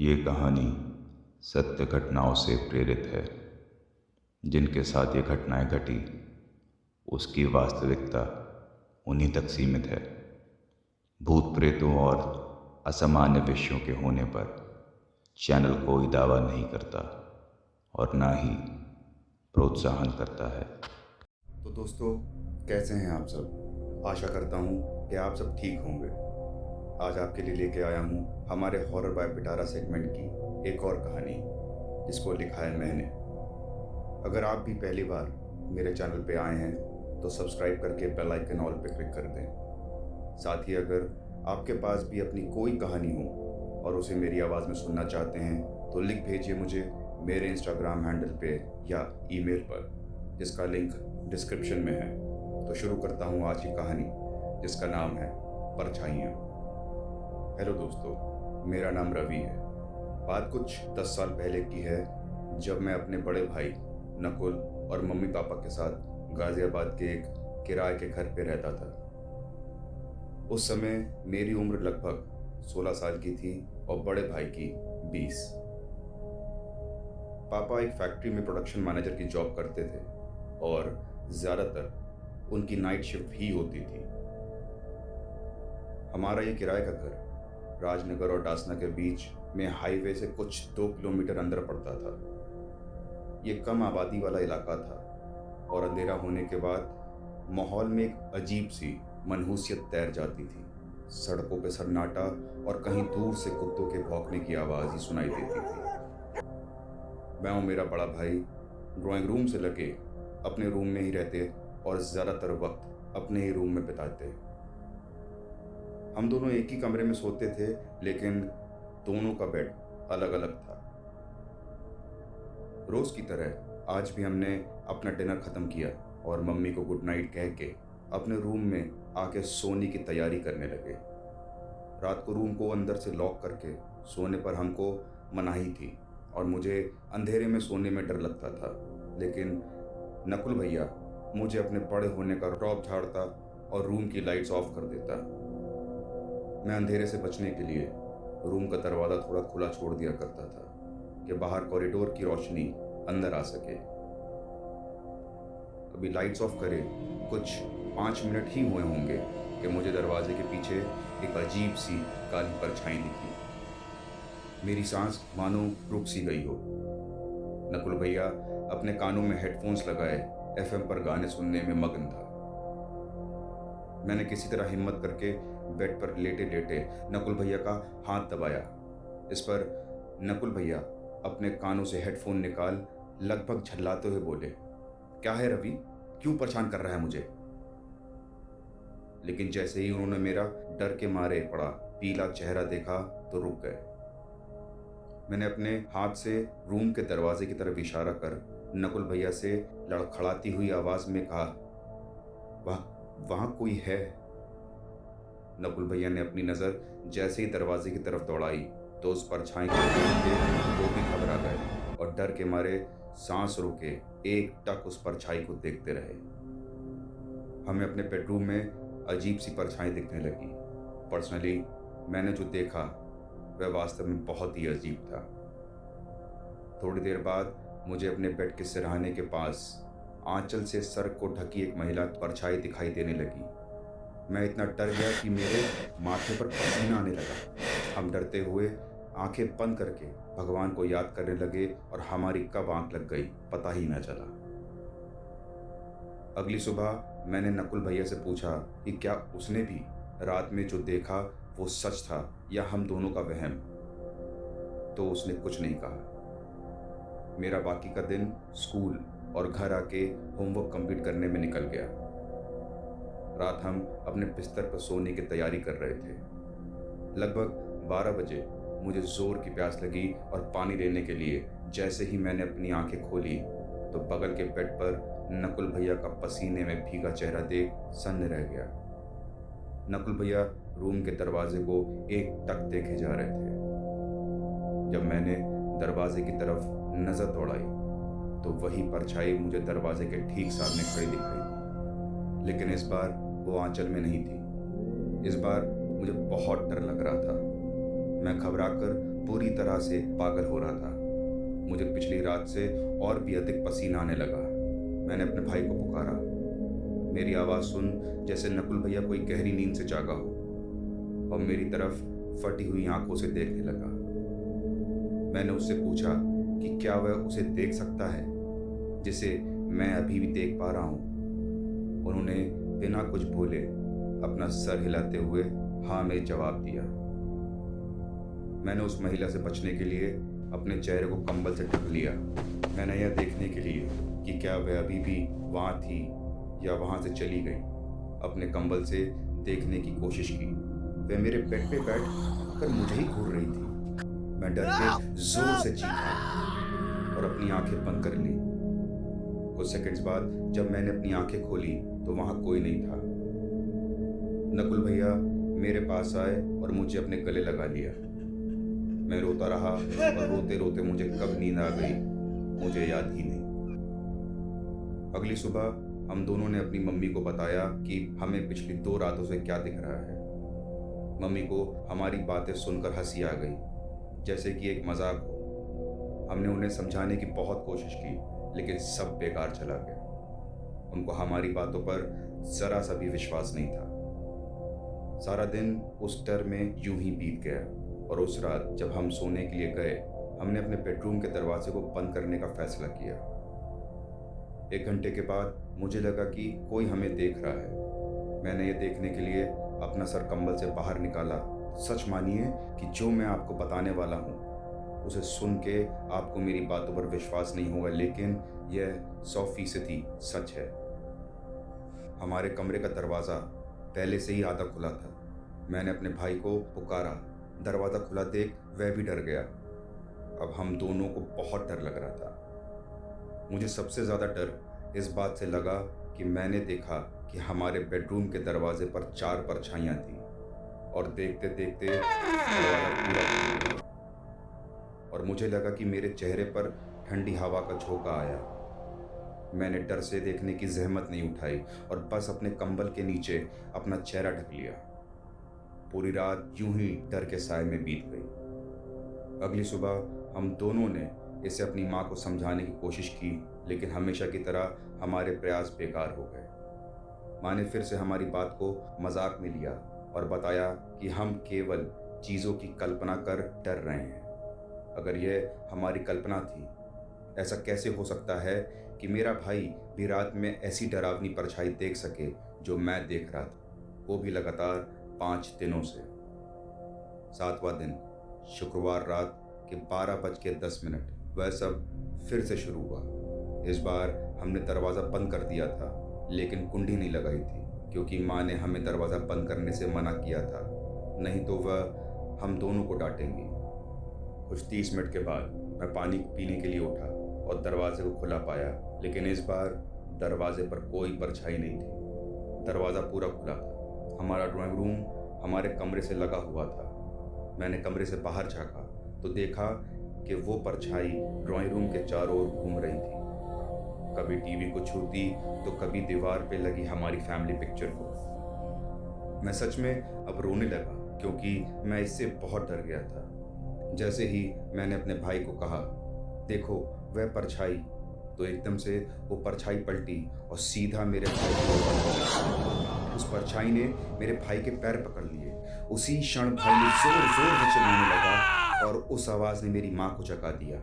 ये कहानी सत्य घटनाओं से प्रेरित है। जिनके साथ ये घटनाएं घटी उसकी वास्तविकता उन्हीं तक सीमित है। भूत प्रेतों और असामान्य विषयों के होने पर चैनल कोई दावा नहीं करता और ना ही प्रोत्साहन करता है। तो दोस्तों, कैसे हैं आप सब? आशा करता हूँ कि आप सब ठीक होंगे। आज आपके लिए लेके आया हूँ हमारे हॉरर बाय पिटारा सेगमेंट की एक और कहानी, जिसको लिखा है मैंने। अगर आप भी पहली बार मेरे चैनल पे आए हैं तो सब्सक्राइब करके बेल आइकन ऑल पे क्लिक कर दें। साथ ही अगर आपके पास भी अपनी कोई कहानी हो और उसे मेरी आवाज़ में सुनना चाहते हैं तो लिख भेजिए मुझे मेरे इंस्टाग्राम हैंडल पे या ईमेल पर, जिसका लिंक डिस्क्रिप्शन में है। तो शुरू करता हूँ आज की कहानी, जिसका नाम है परछाइयाँ। हेलो दोस्तों, मेरा नाम रवि है। बात कुछ 10 साल पहले की है, जब मैं अपने बड़े भाई नकुल और मम्मी पापा के साथ गाज़ियाबाद के एक किराए के घर पे रहता था। उस समय मेरी उम्र लगभग 16 साल की थी और बड़े भाई की 20। पापा एक फैक्ट्री में प्रोडक्शन मैनेजर की जॉब करते थे और ज़्यादातर उनकी नाइट शिफ्ट ही होती थी। हमारा ये किराए का घर राजनगर और डासना के बीच में हाईवे से कुछ 2 किलोमीटर अंदर पड़ता था। ये कम आबादी वाला इलाका था और अंधेरा होने के बाद माहौल में एक अजीब सी मनहूसियत तैर जाती थी। सड़कों पे सन्नाटा और कहीं दूर से कुत्तों के भौंकने की आवाज़ ही सुनाई देती थी। मैं और मेरा बड़ा भाई ड्राइंग रूम से लगे अपने रूम में ही रहते और ज़्यादातर वक्त अपने ही रूम में बिताते। हम दोनों एक ही कमरे में सोते थे, लेकिन दोनों का बेड अलग अलग था। रोज़ की तरह आज भी हमने अपना डिनर ख़त्म किया और मम्मी को गुड नाइट कह के अपने रूम में आके सोने की तैयारी करने लगे। रात को रूम को अंदर से लॉक करके सोने पर हमको मनाही थी और मुझे अंधेरे में सोने में डर लगता था, लेकिन नकुल भैया मुझे अपने बड़े होने का रौब झाड़ता और रूम की लाइट्स ऑफ कर देता। मैं अंधेरे से बचने के लिए रूम का दरवाज़ा थोड़ा खुला छोड़ दिया करता था कि बाहर कॉरिडोर की रोशनी अंदर आ सके। अभी लाइट्स ऑफ करे कुछ 5 मिनट ही हुए होंगे कि मुझे दरवाजे के पीछे एक अजीब सी काली परछाई दिखी। मेरी सांस मानो रुक सी गई हो। नकुल भैया अपने कानों में हेडफोन्स लगाए एफएम पर गाने सुनने में मग्न था। मैंने किसी तरह हिम्मत करके बेड पर लेटे लेटे नकुल भैया का हाथ दबाया। इस पर नकुल भैया अपने कानों से हेडफोन निकाल लगभग झल्लाते हुए बोले, क्या है रवि, क्यों परेशान कर रहा है मुझे? लेकिन जैसे ही उन्होंने मेरा डर के मारे पड़ा पीला चेहरा देखा तो रुक गए। मैंने अपने हाथ से रूम के दरवाजे की तरफ इशारा कर नकुल भैया से लड़खड़ाती हुई आवाज में कहा, वहां कोई है? नकुल भैया ने अपनी नज़र जैसे ही दरवाजे की तरफ दौड़ाई तो उस परछाई को देख के वो भी घबरा गए और डर के मारे सांस रोके एक टक उस परछाई को देखते रहे। हमें अपने बेडरूम में अजीब सी परछाई दिखने लगी। पर्सनली मैंने जो देखा वह वास्तव में बहुत ही अजीब था। थोड़ी देर बाद मुझे अपने बेड के सिरहाने के पास आंचल से सर को ढकी एक महिला परछाई दिखाई देने लगी। मैं इतना डर गया कि मेरे माथे पर पसीना आने लगा। हम डरते हुए आंखें बंद करके भगवान को याद करने लगे और हमारी कब आंख लग गई पता ही न चला। अगली सुबह मैंने नकुल भैया से पूछा कि क्या उसने भी रात में जो देखा वो सच था या हम दोनों का वहम। तो उसने कुछ नहीं कहा। मेरा बाकी का दिन स्कूल और घर आके होमवर्क कंप्लीट करने में निकल गया। रात हम अपने बिस्तर पर सोने की तैयारी कर रहे थे। लगभग 12 बजे मुझे जोर की प्यास लगी और पानी लेने के लिए जैसे ही मैंने अपनी आंखें खोली तो बगल के बेड पर नकुल भैया का पसीने में भीगा चेहरा देख सन्न रह गया। नकुल भैया रूम के दरवाजे को एक टक देखे जा रहे थे। जब मैंने दरवाजे की तरफ नजर दौड़ाई तो वही परछाई मुझे दरवाजे के ठीक सामने खड़ी दिखाई, लेकिन इस बार वो आंचल में नहीं थी। इस बार मुझे बहुत डर लग रहा था। मैं घबराकर बुरी तरह से पागल हो रहा था। मुझे पिछली रात से और भी अधिक पसीना आने लगा। मैंने अपने भाई को पुकारा। मेरी आवाज़ सुन जैसे नकुल भैया कोई गहरी नींद से जागा हो और मेरी तरफ फटी हुई आंखों से देखने लगा। मैंने उससे पूछा कि क्या वह उसे देख सकता है जिसे मैं अभी भी देख पा रहा हूँ। उन्होंने बिना कुछ बोले अपना सर हिलाते हुए हाँ में जवाब दिया। मैंने उस महिला से बचने के लिए अपने चेहरे को कंबल से ढक लिया। मैंने यह देखने के लिए कि क्या वह अभी भी वहाँ थी या वहाँ से चली गई, अपने कंबल से देखने की कोशिश की। वह मेरे बेड पे बैठ कर मुझे ही घूर रही थी। मैं डर के जोर से चीखा और अपनी आंखें बंद कर ली। कुछ सेकंड्स बाद जब मैंने अपनी आंखें खोली तो वहाँ कोई नहीं था। नकुल भैया मेरे पास आए और मुझे अपने गले लगा लिया। मैं रोता रहा और रोते रोते मुझे कब नींद आ गई मुझे याद ही नहीं। अगली सुबह हम दोनों ने अपनी मम्मी को बताया कि हमें पिछली 2 रातों से क्या दिख रहा है। मम्मी को हमारी बातें सुनकर हंसी आ गई, जैसे कि एक मजाक हो। हमने उन्हें समझाने की बहुत कोशिश की, लेकिन सब बेकार चला गया। उनको हमारी बातों पर जरा सा भी विश्वास नहीं था। सारा दिन उस डर में यूं ही बीत गया और उस रात जब हम सोने के लिए गए, हमने अपने बेडरूम के दरवाजे को बंद करने का फैसला किया। 1 घंटे के बाद मुझे लगा कि कोई हमें देख रहा है। मैंने ये देखने के लिए अपना सर कंबल से बाहर निकाला। सच मानिए कि जो मैं आपको बताने वाला हूँ उसे सुन के आपको मेरी बातों पर विश्वास नहीं होगा, लेकिन यह 100% सच है। हमारे कमरे का दरवाज़ा पहले से ही आधा खुला था। मैंने अपने भाई को पुकारा। दरवाज़ा खुला देख वह भी डर गया। अब हम दोनों को बहुत डर लग रहा था। मुझे सबसे ज़्यादा डर इस बात से लगा कि मैंने देखा कि हमारे बेडरूम के दरवाजे पर 4 परछाइयाँ थीं और देखते देखते दरवाज़ा पूरा खुल गया और मुझे लगा कि मेरे चेहरे पर ठंडी हवा का झोंका आया। मैंने डर से देखने की जहमत नहीं उठाई और बस अपने कंबल के नीचे अपना चेहरा ढक लिया। पूरी रात यूं ही डर के साए में बीत गई। अगली सुबह हम दोनों ने इसे अपनी माँ को समझाने की कोशिश की, लेकिन हमेशा की तरह हमारे प्रयास बेकार हो गए। माँ ने फिर से हमारी बात को मजाक में लिया और बताया कि हम केवल चीज़ों की कल्पना कर डर रहे हैं। अगर यह हमारी कल्पना थी, ऐसा कैसे हो सकता है कि मेरा भाई भी रात में ऐसी डरावनी परछाई देख सके जो मैं देख रहा था, वो भी लगातार 5 दिनों से। 7वां दिन शुक्रवार रात के 12:10 वह सब फिर से शुरू हुआ। इस बार हमने दरवाज़ा बंद कर दिया था, लेकिन कुंडी नहीं लगाई थी, क्योंकि माँ ने हमें दरवाज़ा बंद करने से मना किया था, नहीं तो वह हम दोनों को डांटेंगी। कुछ 30 मिनट के बाद मैं पानी पीने के लिए उठा और दरवाजे को खुला पाया, लेकिन इस बार दरवाजे पर कोई परछाई नहीं थी। दरवाज़ा पूरा खुला था। हमारा ड्राइंग रूम हमारे कमरे से लगा हुआ था। मैंने कमरे से बाहर झाँका तो देखा कि वो परछाई ड्राइंग रूम के चारों ओर घूम रही थी, कभी टीवी को छूती तो कभी दीवार पे लगी हमारी फैमिली पिक्चर को। मैं सच में अब रोने लगा, क्योंकि मैं इससे बहुत डर गया था। जैसे ही मैंने अपने भाई को कहा, देखो वह परछाई, तो एकदम से वो परछाई पलटी और सीधा मेरे भाई को पकड़। उस परछाई ने मेरे भाई के पैर पकड़ लिए। उसी क्षण भाई ने जोर जोर से चिल्लाने लगा और उस आवाज़ ने मेरी माँ को जगा दिया।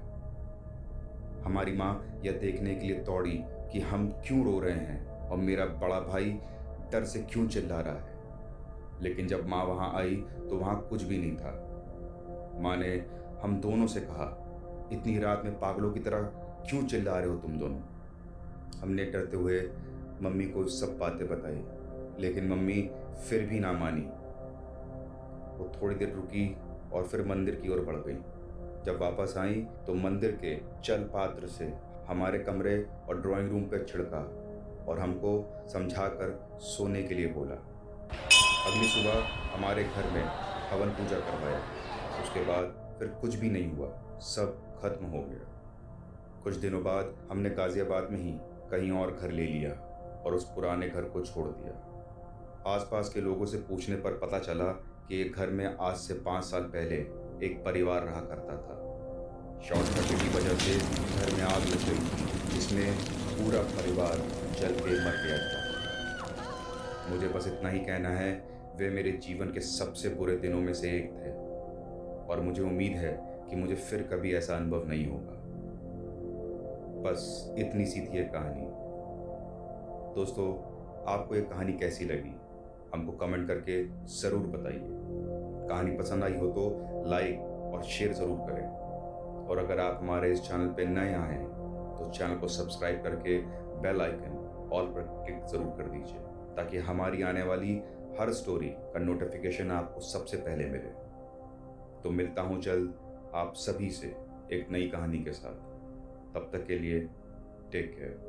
हमारी माँ यह देखने के लिए दौड़ी कि हम क्यों रो रहे हैं और मेरा बड़ा भाई डर से क्यों चिल्ला रहा है। लेकिन जब माँ वहाँ आई तो वहाँ कुछ भी नहीं था। माँ ने हम दोनों से कहा, इतनी रात में पागलों की तरह क्यों चिल्ला रहे हो तुम दोनों। हमने डरते हुए मम्मी को सब बातें बताई, लेकिन मम्मी फिर भी ना मानी। वो थोड़ी देर रुकी और फिर मंदिर की ओर बढ़ गई। जब वापस आई तो मंदिर के जल पात्र से हमारे कमरे और ड्राइंग रूम पर छिड़का और हमको समझाकर सोने के लिए बोला। अगली सुबह हमारे घर में हवन पूजा करवाया। उसके बाद फिर कुछ भी नहीं हुआ, सब खत्म हो गया। कुछ दिनों बाद हमने गाजियाबाद में ही कहीं और घर ले लिया और उस पुराने घर को छोड़ दिया। आसपास के लोगों से पूछने पर पता चला कि एक घर में आज से 5 साल पहले एक परिवार रहा करता था। शॉर्ट सर्किट की वजह से घर में आग लग गई थी, जिसमें पूरा परिवार जल के मर गया था। मुझे बस इतना ही कहना है, वे मेरे जीवन के सबसे बुरे दिनों में से एक थे और मुझे उम्मीद है कि मुझे फिर कभी ऐसा अनुभव नहीं होगा। बस इतनी सी थी ये कहानी। दोस्तों, आपको ये कहानी कैसी लगी हमको कमेंट करके ज़रूर बताइए। कहानी पसंद आई हो तो लाइक और शेयर ज़रूर करें, और अगर आप हमारे इस चैनल पे नए आए हैं तो चैनल को सब्सक्राइब करके बेल आइकन ऑल पर क्लिक ज़रूर कर दीजिए, ताकि हमारी आने वाली हर स्टोरी का नोटिफिकेशन आपको सबसे पहले मिले। तो मिलता हूँ जल्द आप सभी से एक नई कहानी के साथ। तब तक के लिए टेक केयर।